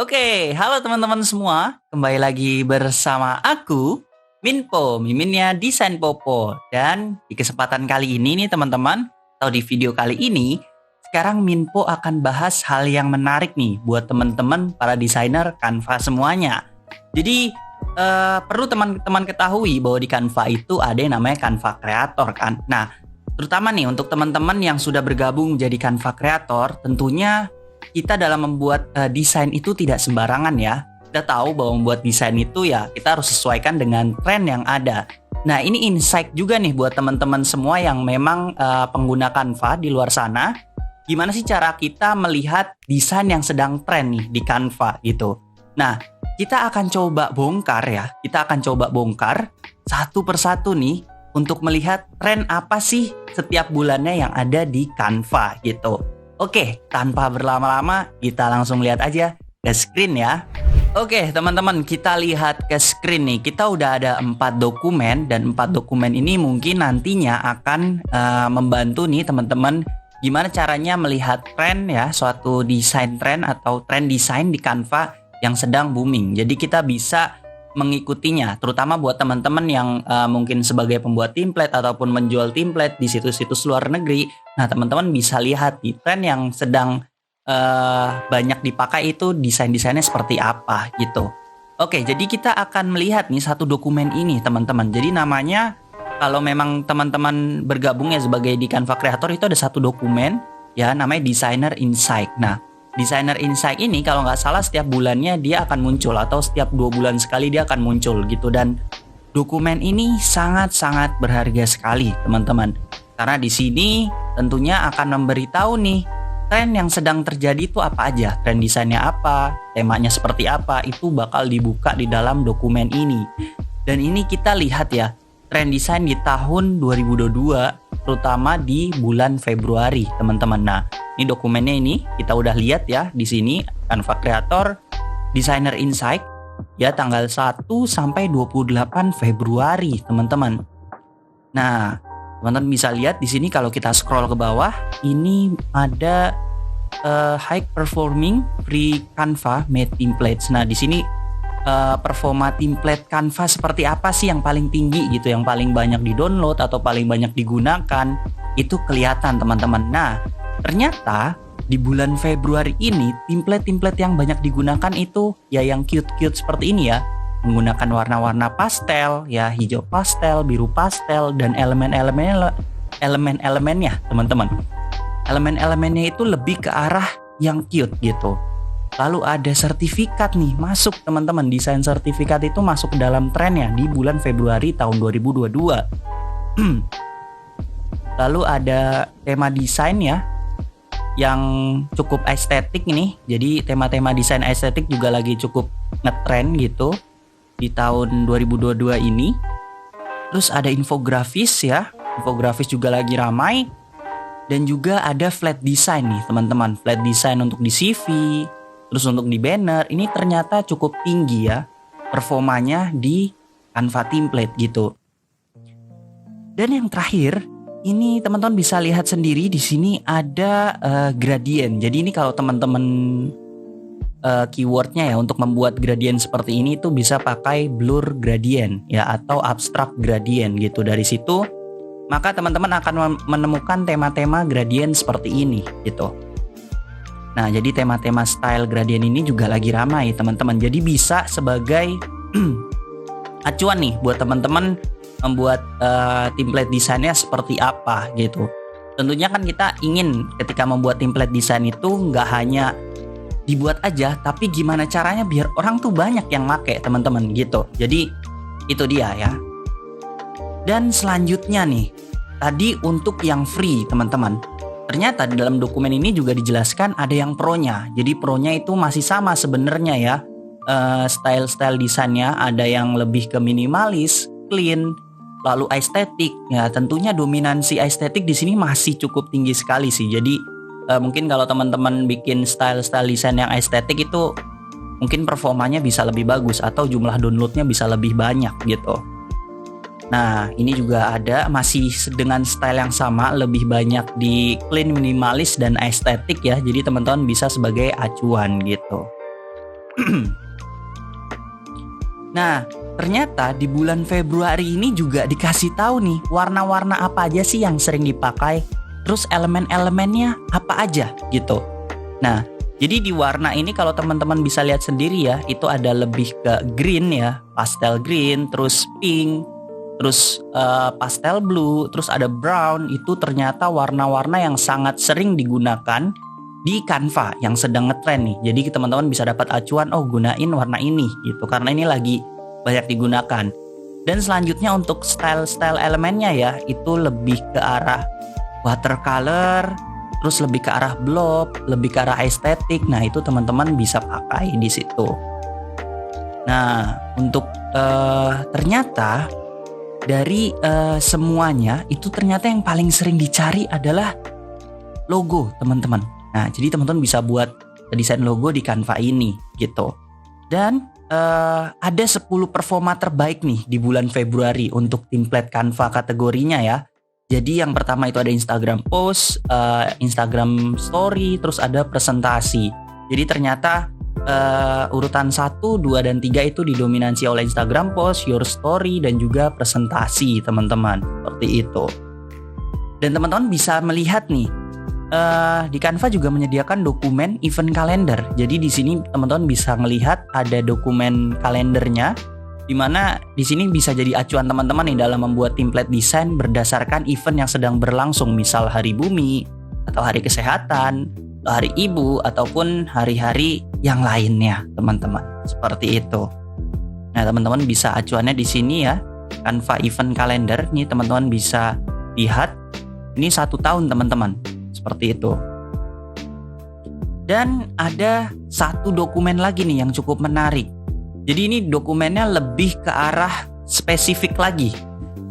Halo teman-teman semua. Kembali lagi bersama aku, Minpo, miminnya Desain Popo. Dan di kesempatan kali ini nih teman-teman, atau di video kali ini, sekarang Minpo akan bahas hal yang menarik nih buat teman-teman para desainer Canva semuanya. Jadi perlu teman-teman ketahui bahwa di Canva itu ada yang namanya Canva Creator kan. Nah, terutama nih untuk teman-teman yang sudah bergabung jadi Canva Creator, tentunya kita dalam membuat desain itu tidak sembarangan ya. Kita tahu bahwa membuat desain itu ya kita harus sesuaikan dengan tren yang ada. Nah, ini insight juga nih buat teman-teman semua yang memang pengguna Canva di luar sana. Gimana sih cara kita melihat desain yang sedang tren nih di Canva gitu. Nah, kita akan coba bongkar ya. Kita akan coba bongkar satu persatu nih untuk melihat tren apa sih setiap bulannya yang ada di Canva gitu. Oke, tanpa berlama-lama kita langsung lihat aja ke screen ya. Oke, teman-teman, kita lihat ke screen nih. Kita udah ada 4 dokumen dan 4 dokumen ini mungkin nantinya akan membantu nih teman-teman gimana caranya melihat tren ya, suatu desain tren atau tren desain di Canva yang sedang booming. Jadi kita bisa mengikutinya, terutama buat teman-teman yang mungkin sebagai pembuat template ataupun menjual template di situs-situs luar negeri. Nah, teman-teman bisa lihat di tren yang sedang banyak dipakai itu desain-desainnya seperti apa gitu. Oke, jadi kita akan melihat nih satu dokumen ini teman-teman. Jadi namanya, kalau memang teman-teman bergabung ya sebagai di Canva Creator, itu ada satu dokumen ya namanya Designer Insight. Nah, Designer Insight ini kalau nggak salah setiap bulannya dia akan muncul atau setiap 2 bulan sekali dia akan muncul gitu. Dan dokumen ini sangat-sangat berharga sekali teman-teman. Karena di sini tentunya akan memberitahu nih tren yang sedang terjadi itu apa aja. Tren desainnya apa, temanya seperti apa, itu bakal dibuka di dalam dokumen ini. Dan ini kita lihat ya, tren desain di tahun 2022 terutama di bulan Februari teman-teman. Nah, ini dokumennya ini kita udah lihat ya di sini Canva Creator Designer Insight ya tanggal 1 sampai 28 Februari teman-teman. Nah, teman-teman bisa lihat di sini kalau kita scroll ke bawah ini ada high performing free Canva made templates. Nah, di sini performa template Canva seperti apa sih yang paling tinggi gitu, yang paling banyak di-download atau paling banyak digunakan, itu kelihatan teman-teman. Nah, ternyata di bulan Februari ini template-template yang banyak digunakan itu ya yang cute-cute seperti ini ya, menggunakan warna-warna pastel ya, hijau pastel, biru pastel, dan elemen-elemennya teman-teman. Elemen-elemennya itu lebih ke arah yang cute gitu. Lalu ada sertifikat nih masuk teman-teman. Desain sertifikat itu masuk ke dalam trennya di bulan Februari tahun 2022. Lalu ada tema desain ya yang cukup estetik nih. Jadi tema-tema desain estetik juga lagi cukup ngetrend gitu di tahun 2022 ini. Terus ada infografis ya. Infografis juga lagi ramai. Dan juga ada flat design nih teman-teman. Flat design untuk di CV, terus untuk di banner, ini ternyata cukup tinggi ya performanya di Canva template gitu. Dan yang terakhir, ini teman-teman bisa lihat sendiri di sini ada gradient. Jadi ini kalau teman-teman keywordnya ya untuk membuat gradient seperti ini itu bisa pakai blur gradient ya atau abstract gradient gitu. Dari situ maka teman-teman akan menemukan tema-tema gradient seperti ini gitu. Nah, jadi tema-tema style gradient ini juga lagi ramai teman-teman. Jadi bisa sebagai acuan nih buat teman-teman membuat template desainnya seperti apa gitu. Tentunya kan kita ingin ketika membuat template desain itu nggak hanya dibuat aja, tapi gimana caranya biar orang tuh banyak yang make teman-teman gitu. Jadi itu dia ya. Dan selanjutnya nih, tadi untuk yang free teman-teman. Ternyata di dalam dokumen ini juga dijelaskan ada yang pro-nya. Jadi pro-nya itu masih sama sebenarnya ya. Style-style desainnya ada yang lebih ke minimalis, clean, lalu estetik. Ya, tentunya dominansi estetik di sini masih cukup tinggi sekali sih. Jadi mungkin kalau teman-teman bikin style-style desain yang estetik itu mungkin performanya bisa lebih bagus atau jumlah downloadnya bisa lebih banyak gitu. Nah, ini juga ada masih dengan style yang sama, lebih banyak di clean, minimalis, dan estetik ya. Jadi teman-teman bisa sebagai acuan gitu. Nah, ternyata di bulan Februari ini juga dikasih tahu nih warna-warna apa aja sih yang sering dipakai, terus elemen-elemennya apa aja gitu. Nah, jadi di warna ini kalau teman-teman bisa lihat sendiri ya, itu ada lebih ke green ya, pastel green, terus pink, terus pastel blue, terus ada brown. Itu ternyata warna-warna yang sangat sering digunakan di Canva yang sedang ngetren nih. Jadi teman-teman bisa dapat acuan, oh gunain warna ini gitu, karena ini lagi banyak digunakan. Dan selanjutnya untuk style-style elemennya ya, itu lebih ke arah watercolor, terus lebih ke arah blob, lebih ke arah estetik. Nah, itu teman-teman bisa pakai di situ. Nah, untuk ternyata dari semuanya itu ternyata yang paling sering dicari adalah logo, teman-teman. Nah, jadi teman-teman bisa buat desain logo di Canva ini gitu. Dan ada 10 performa terbaik nih di bulan Februari untuk template Canva kategorinya ya. Jadi yang pertama itu ada Instagram post, Instagram story, terus ada presentasi. Jadi ternyata urutan 1, 2, dan 3 itu didominasi oleh Instagram post, your story, dan juga presentasi, teman-teman. Seperti itu. Dan teman-teman bisa melihat nih, di Canva juga menyediakan dokumen event calendar. Jadi di sini teman-teman bisa melihat ada dokumen kalendernya, di mana di sini bisa jadi acuan teman-teman nih dalam membuat template desain berdasarkan event yang sedang berlangsung, misal Hari Bumi, atau Hari Kesehatan, atau Hari Ibu, ataupun hari-hari yang lainnya, teman-teman. Seperti itu. Nah, teman-teman bisa acuannya di sini ya, Canva Event Calendar. Ini teman-teman bisa lihat. Ini 1 tahun, teman-teman. Seperti itu. Dan ada satu dokumen lagi nih yang cukup menarik. Jadi ini dokumennya lebih ke arah spesifik lagi.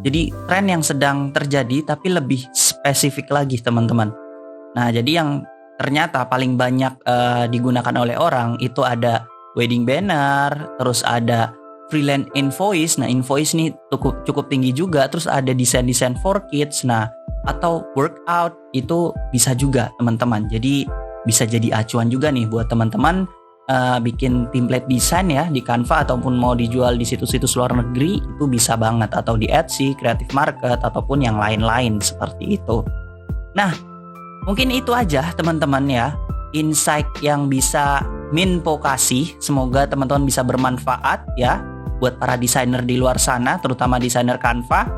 Jadi tren yang sedang terjadi tapi lebih spesifik lagi, teman-teman. Nah, jadi yang ternyata paling banyak digunakan oleh orang itu ada wedding banner, terus ada freelance invoice. Nah, invoice nih cukup tinggi juga. Terus ada desain-desain for kids. Nah, atau workout itu bisa juga, teman-teman. Jadi bisa jadi acuan juga nih buat teman-teman bikin template desain ya di Canva, ataupun mau dijual di situs-situs luar negeri itu bisa banget, atau di Etsy, Creative Market, ataupun yang lain-lain seperti itu. Nah, mungkin itu aja, teman-teman ya, insight yang bisa Minpo kasih. Semoga teman-teman bisa bermanfaat ya buat para desainer di luar sana, terutama desainer Canva.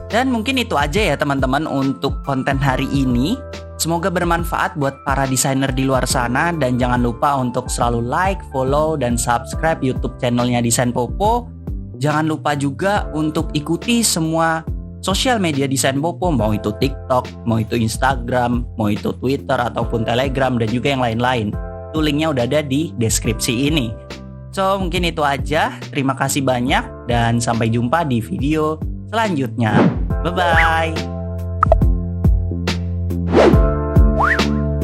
Dan mungkin itu aja ya, teman-teman, untuk konten hari ini. Semoga bermanfaat buat para desainer di luar sana. Dan jangan lupa untuk selalu like, follow, dan subscribe YouTube channelnya Desain Popo. Jangan lupa juga untuk ikuti semua sosial media Desain Popo, mau itu TikTok, mau itu Instagram, mau itu Twitter, ataupun Telegram, dan juga yang lain-lain. Itu linknya udah ada di deskripsi ini. So, mungkin itu aja. Terima kasih banyak, dan sampai jumpa di video selanjutnya. Bye-bye.